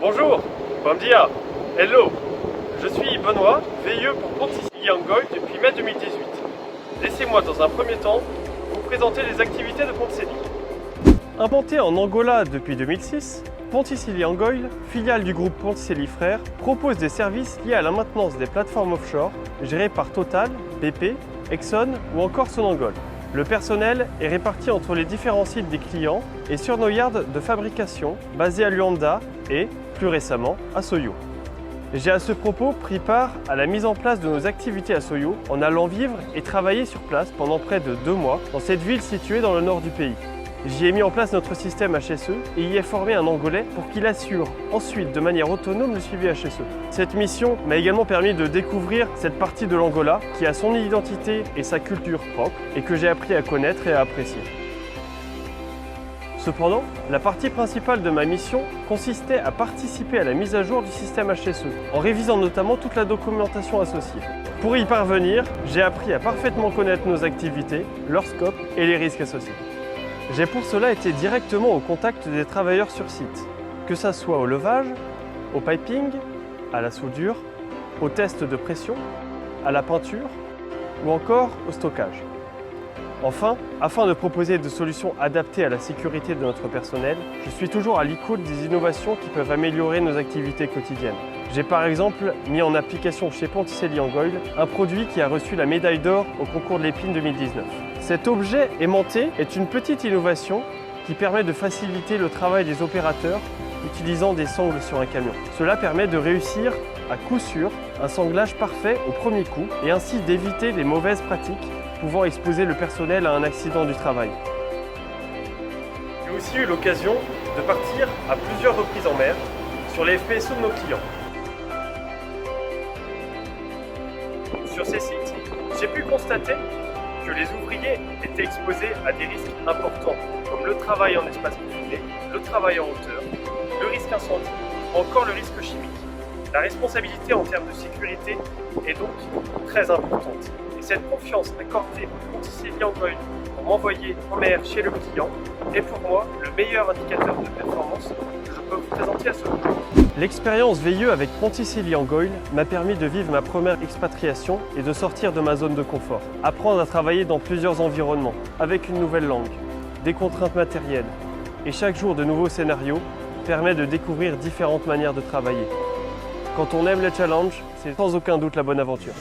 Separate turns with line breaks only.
Bonjour, bom dia, hello. Je suis Benoît, veilleux pour Ponticili Angoy depuis mai 2018. Laissez-moi dans un premier temps vous présenter les activités de Ponticili. Implantée en Angola depuis 2006, Ponticili Angoy, filiale du groupe Ponticili Frères, propose des services liés à la maintenance des plateformes offshore gérées par Total, BP, Exxon ou encore Sonangol. Le personnel est réparti entre les différents sites des clients et sur nos yards de fabrication basés à Luanda et, plus récemment, à Soyo. J'ai à ce propos pris part à la mise en place de nos activités à Soyo en allant vivre et travailler sur place pendant près de 2 mois dans cette ville située dans le nord du pays. J'y ai mis en place notre système HSE et y ai formé un Angolais pour qu'il assure ensuite de manière autonome le suivi HSE. Cette mission m'a également permis de découvrir cette partie de l'Angola qui a son identité et sa culture propre et que j'ai appris à connaître et à apprécier. Cependant, la partie principale de ma mission consistait à participer à la mise à jour du système HSE, en révisant notamment toute la documentation associée. Pour y parvenir, j'ai appris à parfaitement connaître nos activités, leur scope et les risques associés. J'ai pour cela été directement au contact des travailleurs sur site, que ça soit au levage, au piping, à la soudure, au test de pression, à la peinture ou encore au stockage. Enfin, afin de proposer des solutions adaptées à la sécurité de notre personnel, je suis toujours à l'écoute des innovations qui peuvent améliorer nos activités quotidiennes. J'ai par exemple mis en application chez Ponticili Angoy un produit qui a reçu la médaille d'or au concours de l'épine 2019. Cet objet aimanté est une petite innovation qui permet de faciliter le travail des opérateurs utilisant des sangles sur un camion. Cela permet de réussir à coup sûr un sanglage parfait au premier coup et ainsi d'éviter les mauvaises pratiques pouvant exposer le personnel à un accident du travail. J'ai aussi eu l'occasion de partir à plusieurs reprises en mer sur les FPSO de nos clients. Sur ces sites, j'ai pu constater que les ouvriers étaient exposés à des risques importants, comme le travail en espace confiné, le travail en hauteur, le risque incendie, ou encore le risque chimique. La responsabilité en termes de sécurité est donc très importante. Et cette confiance accordée au Ponticili Angoy pour m'envoyer en mer chez le client est pour moi le meilleur indicateur de performance que je peux vous présenter à ce jour. L'expérience veilleux avec Ponticili Angoy m'a permis de vivre ma première expatriation et de sortir de ma zone de confort. Apprendre à travailler dans plusieurs environnements, avec une nouvelle langue, des contraintes matérielles et chaque jour de nouveaux scénarios permet de découvrir différentes manières de travailler. Quand on aime les challenges, c'est sans aucun doute la bonne aventure.